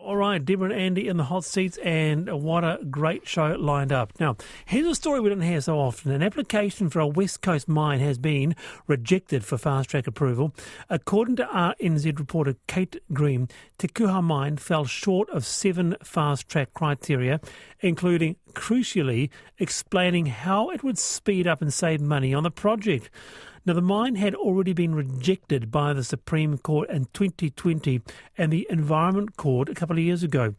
All right, Deborah and Andie in the hot seats, and what a great show lined up. Now, here's a story we don't hear so often. An application for a West Coast mine has been rejected for fast-track approval. According to RNZ reporter Kate Green, Te Kuha mine fell short of 7 fast-track criteria, including, crucially, explaining how it would speed up and save money on the project. Now, the mine had already been rejected by the Supreme Court in 2020 and the Environment Court a couple of years ago.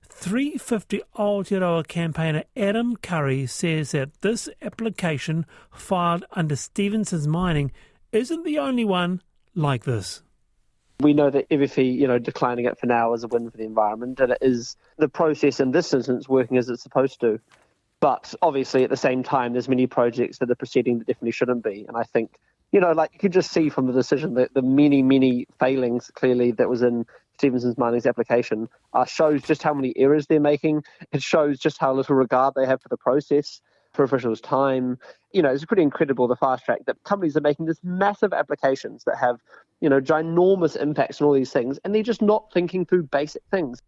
350 Aotearoa campaigner Adam Curry says that this application filed under Stevenson's Mining isn't the only one like this. We know that everything, declining it for now is a win for the environment, and it is the process in this instance working as it's supposed to. But obviously, at the same time, there's many projects that are proceeding that definitely shouldn't be. And I think, you could just see from the decision that the many, many failings clearly that was in Stevenson's Mining's application shows just how many errors they're making. It shows just how little regard they have for the process, for officials' time. It's pretty incredible, the fast track, that companies are making this massive applications that have, ginormous impacts on all these things, and they're just not thinking through basic things.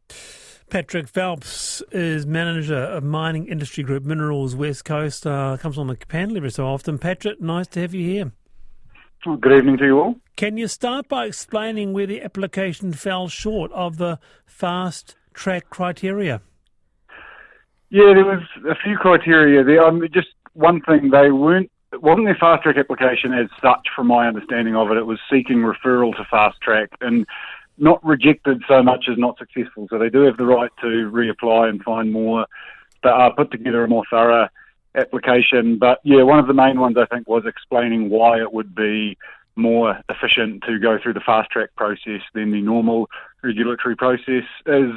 Patrick Phelps is manager of Mining Industry Group Minerals West Coast. Comes on the panel every so often. Patrick, nice to have you here. Good evening to you all. Can you start by explaining where the application fell short of the fast track criteria? Yeah, there was a few criteria there. Just one thing, it wasn't their fast track application as such, from my understanding of it. It was seeking referral to fast track and not rejected so much as not successful. So they do have the right to reapply and find more, put together a more thorough application. But yeah, one of the main ones I think was explaining why it would be more efficient to go through the fast track process than the normal regulatory process, as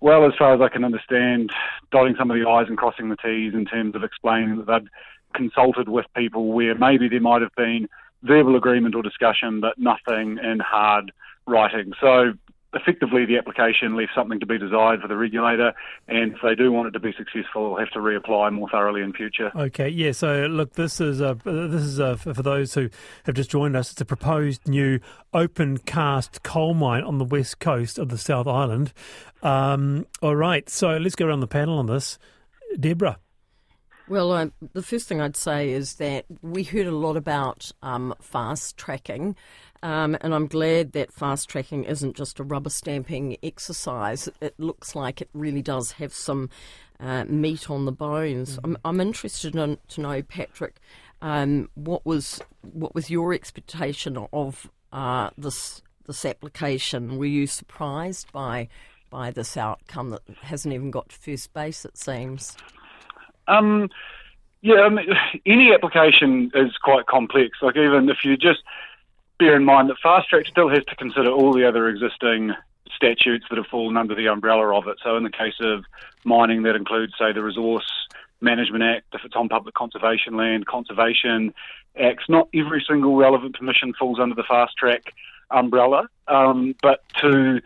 well, as far as I can understand, dotting some of the I's and crossing the T's in terms of explaining that they'd consulted with people where maybe there might have been verbal agreement or discussion, but nothing in hard writing. So effectively, the application left something to be desired for the regulator, and if they do want it to be successful, they'll have to reapply more thoroughly in future. Okay, yeah. So look, this is for those who have just joined us. It's a proposed new open cast coal mine on the west coast of the South Island. All right, so let's go around the panel on this. Deborah. Well, the first thing I'd say is that we heard a lot about fast tracking, and I'm glad that fast tracking isn't just a rubber stamping exercise. It looks like it really does have some meat on the bones. I'm interested to know, Patrick, what was your expectation of this application? Were you surprised by this outcome that hasn't even got to first base, it seems? Any application is quite complex. Like, even if you just bear in mind that fast track still has to consider all the other existing statutes that have fallen under the umbrella of it. So in the case of mining, that includes, say, the Resource Management Act, if it's on public conservation land, conservation acts. Not every single relevant permission falls under the fast track umbrella, but to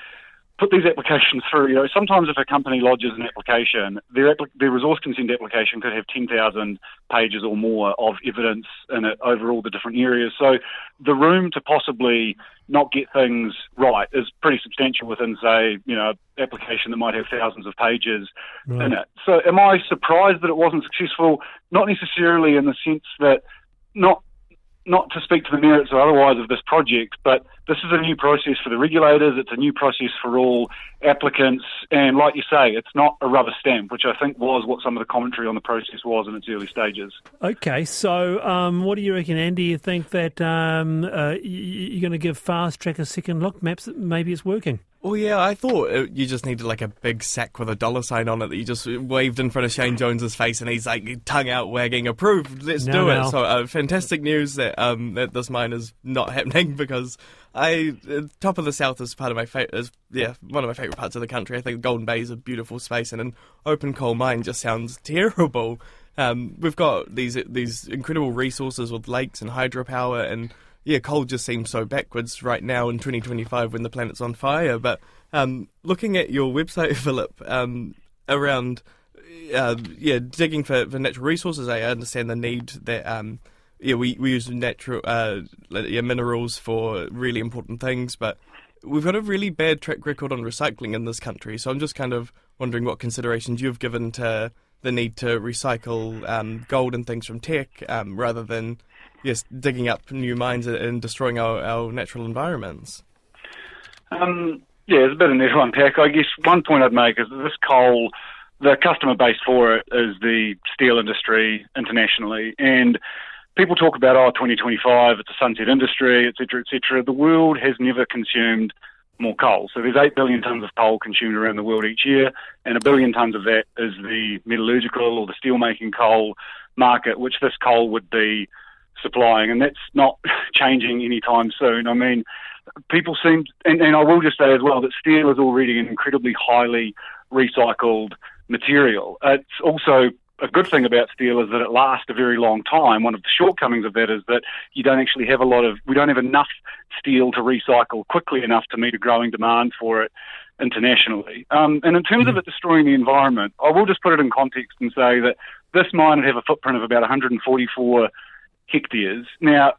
put these applications through, sometimes if a company lodges an application, their resource consent application could have 10,000 pages or more of evidence in it over all the different areas. So the room to possibly not get things right is pretty substantial within, say, application that might have thousands of pages in it. So am I surprised that it wasn't successful? Not necessarily, in the sense that, not to speak to the merits or otherwise of this project, but this is a new process for the regulators, it's a new process for all applicants, and like you say, it's not a rubber stamp, which I think was what some of the commentary on the process was in its early stages. Okay, so what do you reckon, Andie? You think that you're going to give Fast Track a second look? Maybe it's working. Well, yeah, I thought you just needed like a big sack with a $sign on it that you just waved in front of Shane Jones's face, and he's like tongue out wagging, approved, let's do it. So fantastic news that that this mine is not happening, because top of the South is one of my favourite parts of the country. I think Golden Bay is a beautiful space, and an open coal mine just sounds terrible. We've got these incredible resources with lakes and hydropower, and yeah, coal just seems so backwards right now in 2025 when the planet's on fire. But looking at your website, Philip, around digging for natural resources, I understand the need that we use natural minerals for really important things. But we've got a really bad track record on recycling in this country, so I'm just kind of wondering what considerations you've given to the need to recycle gold and things from tech rather than digging up new mines and destroying our natural environments. There's a bit in there to unpack. I guess one point I'd make is that this coal, the customer base for it is the steel industry internationally. And people talk about, 2025, it's a sunset industry, et cetera, et cetera. The world has never consumed more coal. So there's 8 billion tonnes of coal consumed around the world each year, and 1 billion tonnes of that is the metallurgical or the steel-making coal market, which this coal would be supplying. And that's not changing anytime soon. I mean, people seem, and I will just say as well, that steel is already an incredibly highly recycled material. It's also a good thing about steel is that it lasts a very long time. One of the shortcomings of that is that you don't actually have we don't have enough steel to recycle quickly enough to meet a growing demand for it internationally. And in terms of it destroying the environment, I will just put it in context and say that this mine would have a footprint of about 144 hectares. Now,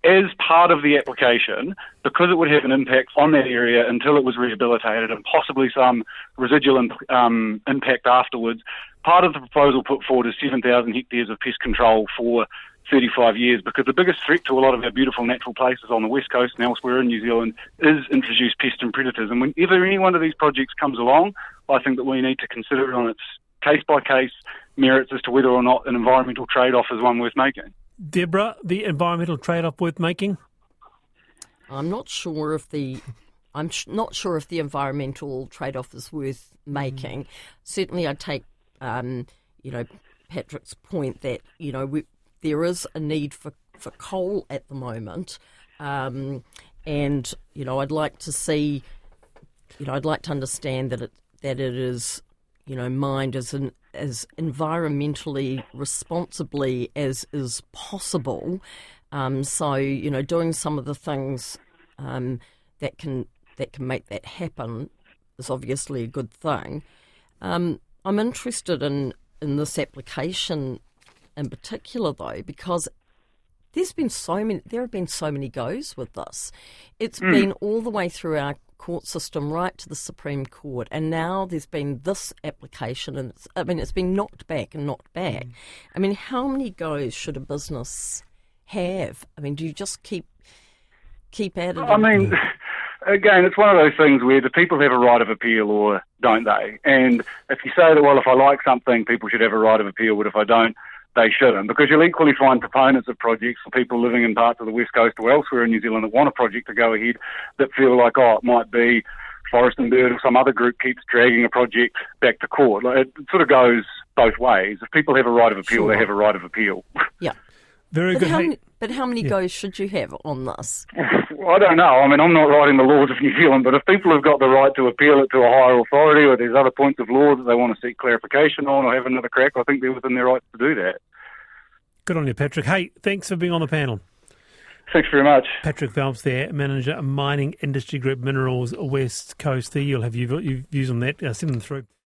as part of the application, because it would have an impact on that area until it was rehabilitated and possibly some residual impact afterwards, part of the proposal put forward is 7,000 hectares of pest control for 35 years, because the biggest threat to a lot of our beautiful natural places on the west coast and elsewhere in New Zealand is introduced pests and predators. And whenever any one of these projects comes along, I think that we need to consider it on its case-by-case merits as to whether or not an environmental trade-off is one worth making. Deborah, the environmental trade-off worth making? I'm not sure if the environmental trade-off is worth making. Certainly, I take Patrick's point that there is a need for coal at the moment, and I'd like to see, I'd like to understand that it is mined as environmentally responsibly as is possible. So doing some of the things that can make that happen is obviously a good thing. I'm interested in this application in particular, though, because there have been so many goes with this. It's been all the way through our court system right to the Supreme Court, and now there's been this application, and it's been knocked back and knocked back. I mean, how many goes should a business have? I mean, do you just keep at it? I mean, again, it's one of those things where the people have a right of appeal, or don't they? And if you say that, well, if I like something, people should have a right of appeal, but if I don't, they shouldn't, because you'll equally find proponents of projects or people living in parts of the West Coast or elsewhere in New Zealand that want a project to go ahead that feel like, it might be Forest and Bird or some other group keeps dragging a project back to court. Like, it sort of goes both ways. If people have a right of appeal, They have a right of appeal. Yeah. Very good. But how many goes should you have on this? I don't know. I mean, I'm not writing the laws of New Zealand, but if people have got the right to appeal it to a higher authority, or there's other points of law that they want to seek clarification on or have another crack, I think they're within their rights to do that. Good on you, Patrick. Hey, thanks for being on the panel. Thanks very much. Patrick Phelps there, Manager, Mining Industry Group, Minerals West Coast. You'll have your views on that. Send them through.